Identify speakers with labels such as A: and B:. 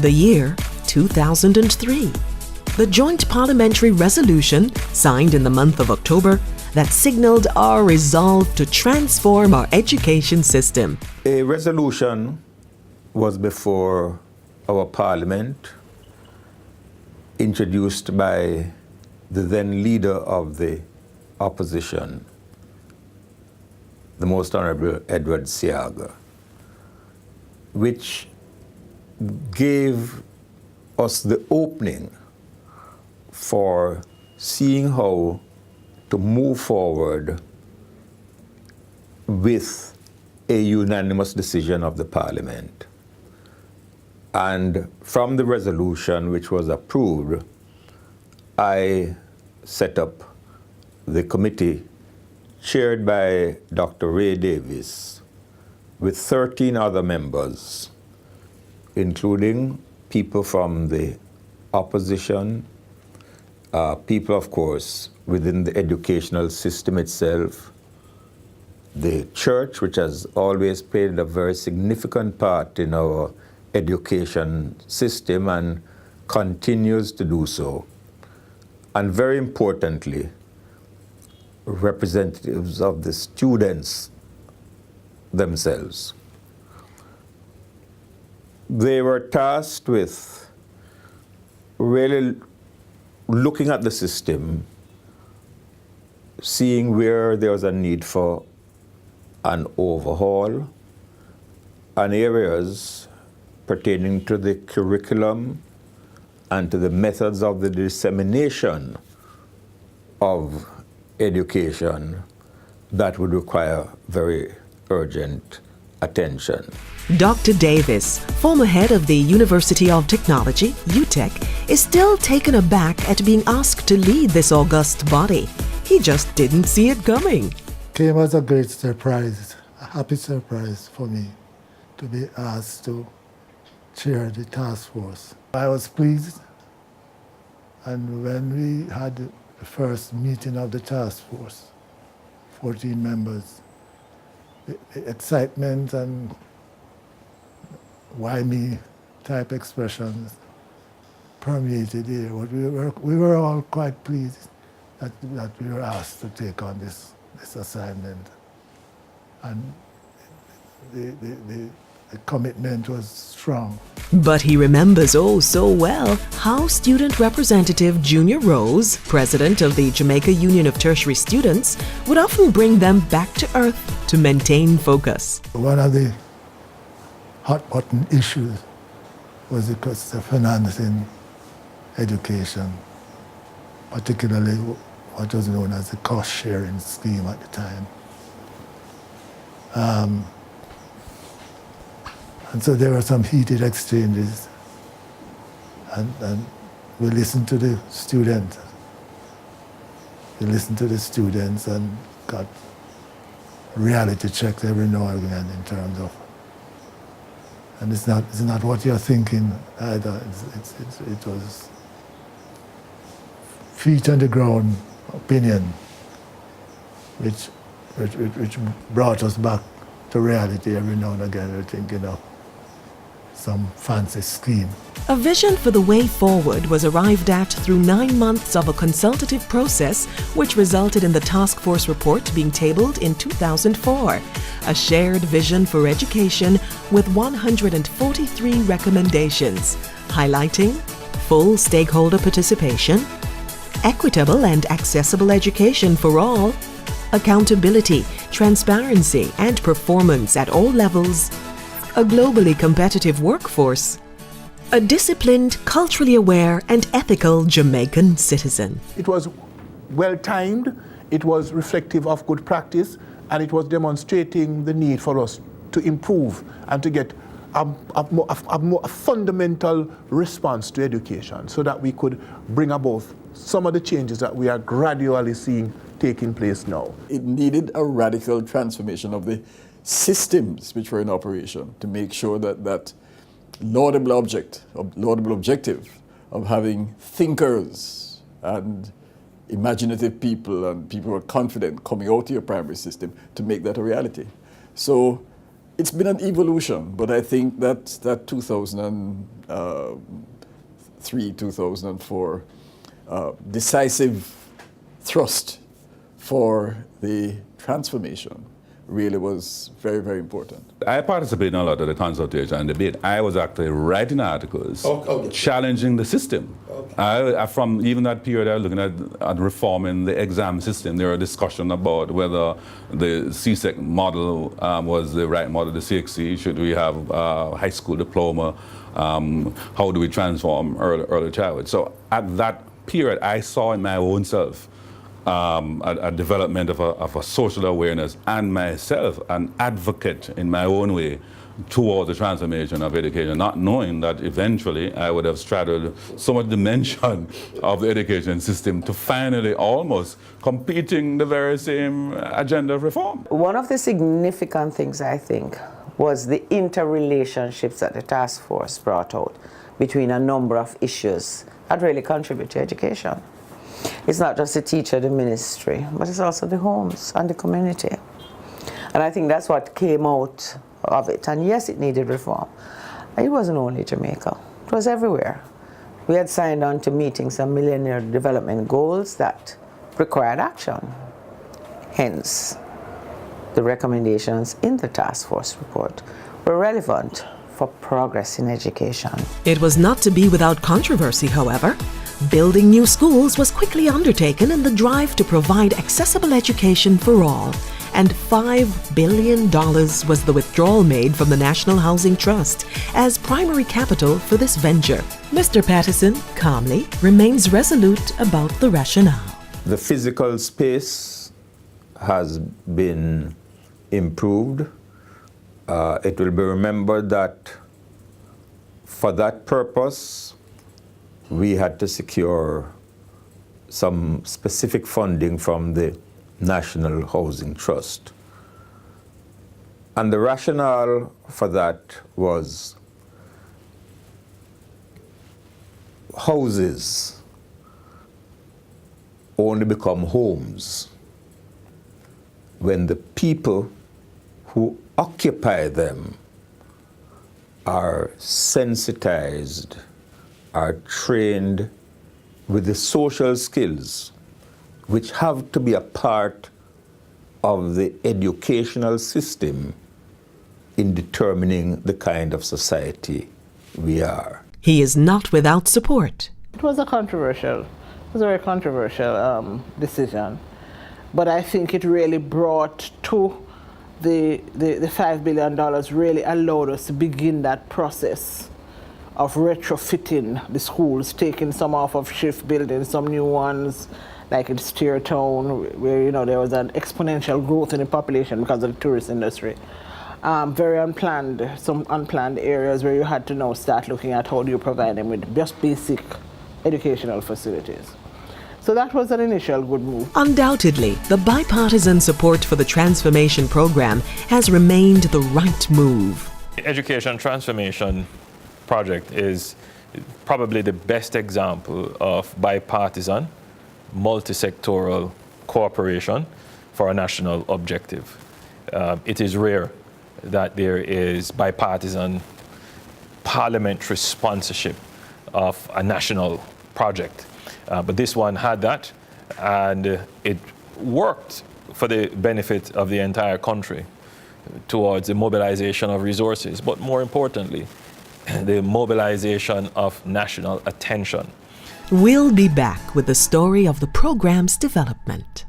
A: The year 2003. The joint parliamentary resolution signed in the month of October that signaled our resolve to transform our education system.
B: A resolution was before our parliament, introduced by the then leader of the opposition, the Most Honorable Edward Seaga, which gave us the opening for seeing how to move forward with a unanimous decision of the Parliament. And from the resolution which was approved, I set up the committee chaired by Dr. Ray Davis with 13 other members, including people from the opposition, people, of course, within the educational system itself, the church, which has always played a very significant part in our education system and continues to do so, and very importantly, representatives of the students themselves. They were tasked with really looking at the system, seeing where there was a need for an overhaul, and areas pertaining to the curriculum and to the methods of the dissemination of education that would require very urgent attention.
A: Dr. Davis, former head of the University of Technology, J-TEC, is still taken aback at being asked to lead this august body. He just didn't see it coming.
C: Came as a great surprise, a happy surprise for me to be asked to chair the task force. I was pleased, and when we had the first meeting of the task force, 14 members, the excitement and why me type expressions permeated here. But we were all quite pleased that we were asked to take on this assignment. And the commitment was strong.
A: But he remembers oh so well how student representative Junior Rose, president of the Jamaica Union of Tertiary Students, would often bring them back to earth to maintain focus.
C: One of the hot button issues was the cost of financing education, particularly what was known as the cost sharing scheme at the time. And so there were some heated exchanges, and we listened to the students. We listened to the students and got reality checks every now and again in terms of, and it's not what you're thinking either. It was feet on the ground opinion, which brought us back to reality every now and again. We're thinking of some fancy scheme.
A: A vision for the way forward was arrived at through 9 months of a consultative process which resulted in the task force report being tabled in 2004, a shared vision for education with 143 recommendations, highlighting full stakeholder participation, equitable and accessible education for all, accountability, transparency and performance at all levels, a globally competitive workforce, a disciplined, culturally aware and ethical Jamaican citizen.
D: It was well timed, it was reflective of good practice, and it was demonstrating the need for us to improve and to get a fundamental response to education so that we could bring about some of the changes that we are gradually seeing taking place now.
E: It needed a radical transformation of the systems which were in operation to make sure that that laudable objective of having thinkers and imaginative people and people who are confident coming out of your primary system to make that a reality. So It's been an evolution, but I think that 2003, 2004 decisive thrust for the transformation really was very, very important.
F: I participated in a lot of the consultation and debate. I was actually writing articles challenging the system. From even that period, I was looking at reforming the exam system. There were discussions about whether the J-TEC model was the right model, the CXC. Should we have high school diploma? How do we transform early childhood? So at that period, I saw in my own self a development of a social awareness, and myself an advocate in my own way towards the transformation of education, not knowing that eventually I would have straddled so much dimension of the education system to finally almost competing the very same agenda of reform.
G: One of the significant things, I think, was the interrelationships that the task force brought out between a number of issues that really contribute to education. It's not just the teacher, the ministry, but it's also the homes and the community. And I think that's what came out of it. And yes, it needed reform. It wasn't only Jamaica, it was everywhere. We had signed on to meeting some millennial development goals that required action. Hence, the recommendations in the task force report were relevant for progress in education.
A: It was not to be without controversy, however. Building new schools was quickly undertaken in the drive to provide accessible education for all, and $5 billion was the withdrawal made from the National Housing Trust as primary capital for this venture. Mr. Pattison calmly remains resolute about the rationale.
B: The physical space has been improved. It will be remembered that for that purpose, we had to secure some specific funding from the National Housing Trust. And the rationale for that was houses only become homes when the people who occupy them are sensitized, are trained with the social skills which have to be a part of the educational system in determining the kind of society we are.
A: He is not without support.
H: It was a very controversial decision, but I think it really brought to the $5 billion really allowed us to begin that process of retrofitting the schools, taking some off of shift, building some new ones, like in Steertown, where there was an exponential growth in the population because of the tourist industry. Very unplanned, some unplanned areas where you had to now start looking at how do you provide them with just basic educational facilities. So that was an initial good move.
A: Undoubtedly, the bipartisan support for the transformation program has remained the right move.
I: The Education Transformation Project is probably the best example of bipartisan, multi-sectoral cooperation for a national objective. It is rare that there is bipartisan parliamentary sponsorship of a national project. But this one had that, and it worked for the benefit of the entire country towards the mobilization of resources, but more importantly, the mobilization of national attention.
A: We'll be back with the story of the program's development.